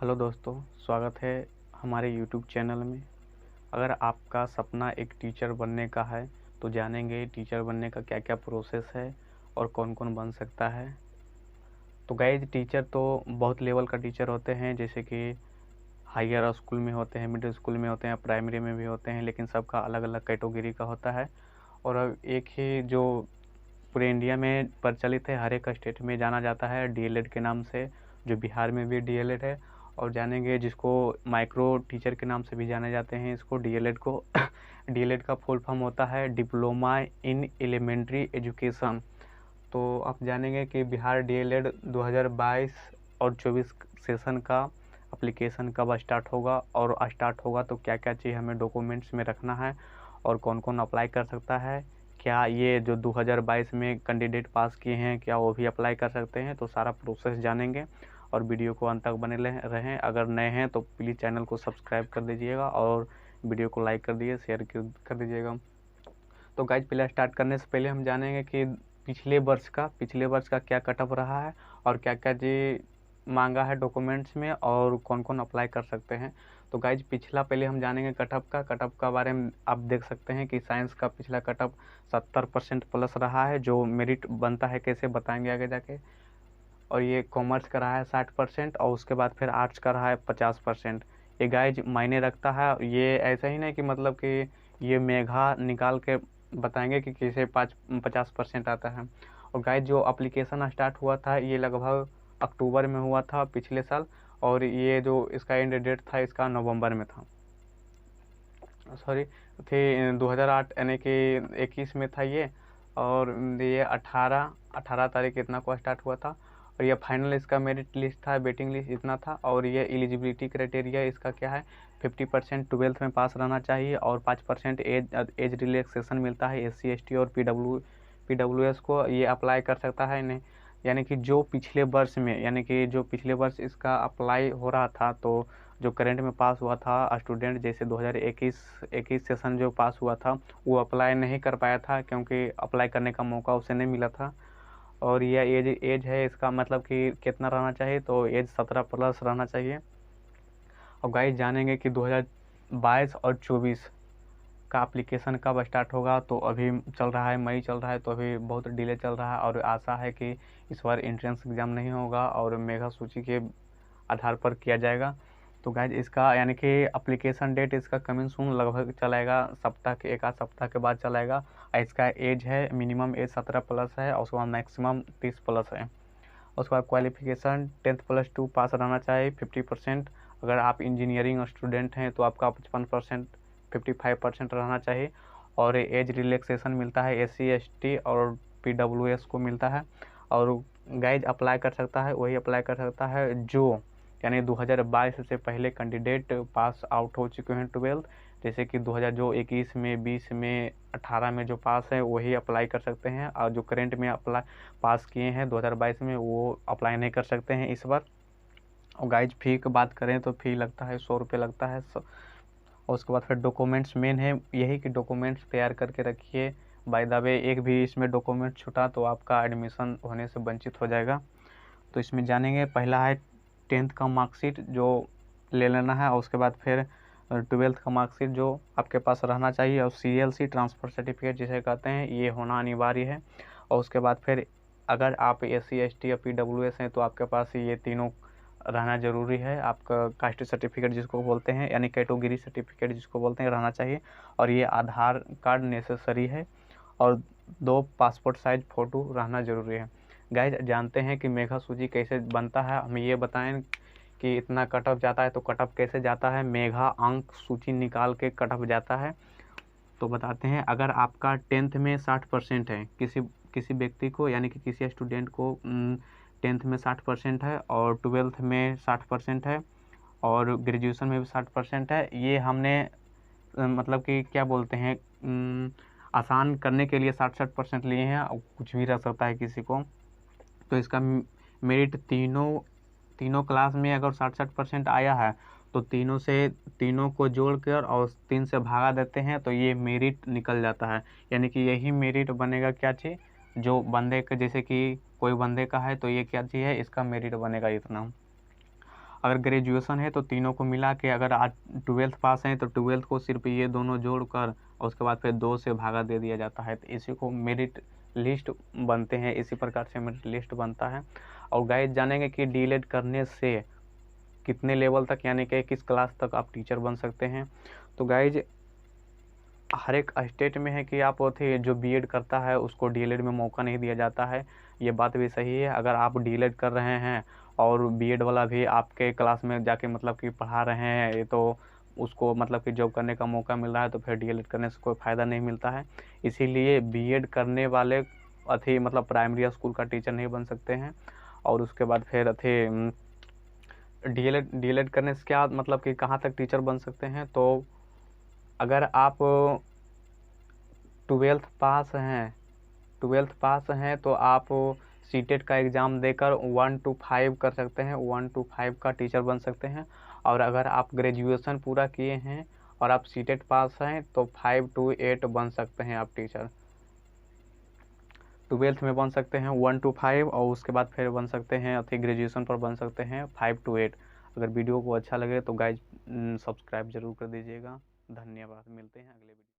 Hello दोस्तों, स्वागत है हमारे यूट्यूब चैनल में। अगर आपका सपना एक टीचर बनने का है तो जानेंगे टीचर बनने का क्या क्या प्रोसेस है और कौन कौन बन सकता है। तो गाइज, टीचर तो बहुत लेवल का टीचर होते हैं, जैसे कि हायर स्कूल में होते हैं, मिडिल स्कूल में होते हैं, प्राइमरी में भी होते हैं, लेकिन सबका अलग अलग कैटेगरी का होता है। और अब एक ही जो पूरे इंडिया में प्रचलित है, हर एक स्टेट में जाना जाता है डीएलएड के नाम से, जो बिहार में भी डीएलएड है। और जानेंगे जिसको माइक्रो टीचर के नाम से भी जाने जाते हैं इसको, डीएलएड को। डीएलएड का फुल फॉर्म होता है डिप्लोमा इन एलिमेंट्री एजुकेशन। तो आप जानेंगे कि बिहार डीएलएड 2022 और 24 सेशन का एप्लीकेशन कब स्टार्ट होगा, और स्टार्ट होगा तो क्या क्या चीज़ हमें डॉक्यूमेंट्स में रखना है और कौन कौन अप्लाई कर सकता है। क्या ये जो 2022 में कैंडिडेट पास किए हैं क्या वो भी अप्लाई कर सकते हैं, तो सारा प्रोसेस जानेंगे। और वीडियो को अंत तक बने रहें। अगर नए हैं तो प्लीज़ चैनल को सब्सक्राइब कर दीजिएगा और वीडियो को लाइक कर दीजिए, शेयर कर दीजिएगा। तो गाइज, पहले स्टार्ट करने से पहले हम जानेंगे कि पिछले वर्ष का क्या कटअप रहा है और क्या क्या जी मांगा है डॉक्यूमेंट्स में और कौन कौन अप्लाई कर सकते हैं। तो गाइज, पिछला पहले हम जानेंगे कटअप का बारे में। आप देख सकते हैं कि साइंस का पिछला कटअप 70% प्लस रहा है, जो मेरिट बनता है कैसे बताएंगे आगे जाके। और ये कॉमर्स का रहा है 60% और उसके बाद फिर आर्ट्स का रहा है 50%। ये गाइज मायने रखता है। ये ऐसा ही नहीं कि मतलब कि ये मेघा निकाल के बताएंगे कि कैसे 50% आता है। और गाइज, जो एप्लीकेशन स्टार्ट हुआ था ये लगभग अक्टूबर में हुआ था पिछले साल, और ये जो इसका एंड डेट था इसका नवंबर में था, सॉरी थे 2008 यानी कि 21 में था ये। और ये 18 तारीख इतना को स्टार्ट हुआ था। और ये फाइनल इसका मेरिट लिस्ट था, वेटिंग लिस्ट इतना था। और ये एलिजिबिलिटी क्राइटेरिया इसका क्या है, 50% ट्वेल्थ में पास रहना चाहिए और 5% एज रिलैक्सेशन मिलता है SC ST और PWS को, ये अप्लाई कर सकता है इन्हें। यानी कि जो पिछले वर्ष में, यानी कि जो पिछले वर्ष इसका अप्लाई हो रहा था, तो जो करंट में पास हुआ था स्टूडेंट, जैसे 2021 सेशन जो पास हुआ था वो अप्लाई नहीं कर पाया था क्योंकि अप्लाई करने का मौका उसे नहीं मिला था। और यह एज है इसका, मतलब कि कितना रहना चाहिए, तो एज 17 प्लस रहना चाहिए। और गाइस, जानेंगे कि 2022 और 24 का एप्लीकेशन कब स्टार्ट होगा। तो अभी चल रहा है, मई चल रहा है, तो अभी बहुत डिले चल रहा है। और आशा है कि इस बार एंट्रेंस एग्ज़ाम नहीं होगा और मेगा सूची के आधार पर किया जाएगा। तो गाइज, इसका यानी कि एप्लीकेशन डेट इसका कमिंग सून लगभग चलाएगा सप्ताह के, एक आध सप्ताह के बाद चलाएगा। इसका एज है, मिनिमम एज 17 प्लस है और उसके बाद मैक्सिमम 30 प्लस है। उसके बाद क्वालिफिकेशन 10+2 पास रहना चाहिए 50%। अगर आप इंजीनियरिंग स्टूडेंट हैं तो आपका 55%, 55% रहना चाहिए। और एज रिलैक्सेशन मिलता है SC ST और PWS को मिलता है। और गाइज, अप्लाई कर सकता है वही अप्लाई कर सकता है जो, यानी 2022 से पहले कैंडिडेट पास आउट हो चुके हैं 12th, जैसे कि 2021 में, 20 में, 18 में जो पास है वही अप्लाई कर सकते हैं। और जो करेंट में अप्लाई पास किए हैं 2022 में वो अप्लाई नहीं कर सकते हैं इस बार। और गाइज, फ़ी की बात करें तो फ़ी लगता है 100 रुपये लगता है। और उसके बाद फिर डॉक्यूमेंट्स मेन है यही कि डॉक्यूमेंट्स तैयार करके रखिए। बाय द वे, एक भी इसमें डॉक्यूमेंट छूटा तो आपका एडमिशन होने से वंचित हो जाएगा। तो इसमें जानेंगे, पहला है 10th का मार्कशीट जो ले लेना है। और उसके बाद फिर 12th का मार्कशीट जो आपके पास रहना चाहिए। और CLC ट्रांसफ़र सर्टिफिकेट जिसे कहते हैं, ये होना अनिवार्य है। और उसके बाद फिर अगर आप SC ST या PWS हैं तो आपके पास ये तीनों रहना ज़रूरी है। आपका कास्ट सर्टिफिकेट जिसको बोलते हैं, यानी कैटेगरी सर्टिफिकेट जिसको बोलते हैं, रहना चाहिए। और ये आधार कार्ड नेसेसरी है। और 2 पासपोर्ट साइज फ़ोटो रहना ज़रूरी है। गाइज, जानते हैं कि मेगा सूची कैसे बनता है, हमें ये बताएं कि इतना कटअप जाता है तो कटअप कैसे जाता है। मेगा अंक सूची निकाल के कटअप जाता है। तो बताते हैं, अगर आपका 10th में 60% है, किसी व्यक्ति को, यानी कि किसी स्टूडेंट को 10th में 60% है और 12th में 60% है और ग्रेजुएशन में भी 60% है, ये हमने मतलब कि क्या बोलते हैं, आसान करने के लिए 60% लिए हैं। कुछ भी रह सकता है किसी को। तो इसका मेरिट तीनों क्लास में अगर 60% आया है तो तीनों को जोड़कर और 3 से भागा देते हैं तो ये मेरिट निकल जाता है। यानी कि यही मेरिट बनेगा क्या चीज़, जो बंदे का, जैसे कि कोई बंदे का है तो ये क्या चीज़ है, इसका मेरिट बनेगा इतना। अगर ग्रेजुएशन है तो तीनों को मिला के, अगर आज 12th पास हैं तो 12th को सिर्फ ये दोनों जोड़कर और उसके बाद फिर 2 से भागा दे दिया जाता है। तो इसी को मेरिट लिस्ट बनते हैं, इसी प्रकार से मेरिट लिस्ट बनता है। और गाइस जानेंगे कि डीएलएड करने से कितने लेवल तक यानी कि किस क्लास तक आप टीचर बन सकते हैं। तो गाइज हर एक स्टेट में है कि आप थे जो बीएड करता है उसको डीएलएड में मौका नहीं दिया जाता है, ये बात भी सही है। अगर आप डीएलएड कर रहे हैं और बीएड वाला भी आपके क्लास में जाके मतलब कि पढ़ा रहे हैं, ये तो उसको मतलब कि जॉब करने का मौका मिल रहा है, तो फिर डीएलएड करने से कोई फ़ायदा नहीं मिलता है। इसीलिए बीएड करने वाले अथी मतलब प्राइमरी स्कूल का टीचर नहीं बन सकते हैं। और उसके बाद फिर अथी डीएलएड करने से क्या मतलब कि कहाँ तक टीचर बन सकते हैं। तो अगर आप 12th पास हैं तो आप सीटेट का एग्ज़ाम देकर 1 to 5 कर सकते हैं, 1 to 5 का टीचर बन सकते हैं। और अगर आप ग्रेजुएशन पूरा किए हैं और आप सीटेट पास हैं तो 5 to 8 बन सकते हैं आप टीचर। 12th में बन सकते हैं 1 to 5 और उसके बाद फिर बन सकते हैं अथी ग्रेजुएशन पर बन सकते हैं 5 to 8। अगर वीडियो को अच्छा लगे तो गाइज सब्सक्राइब जरूर कर दीजिएगा। धन्यवाद, मिलते हैं अगले वीडियो।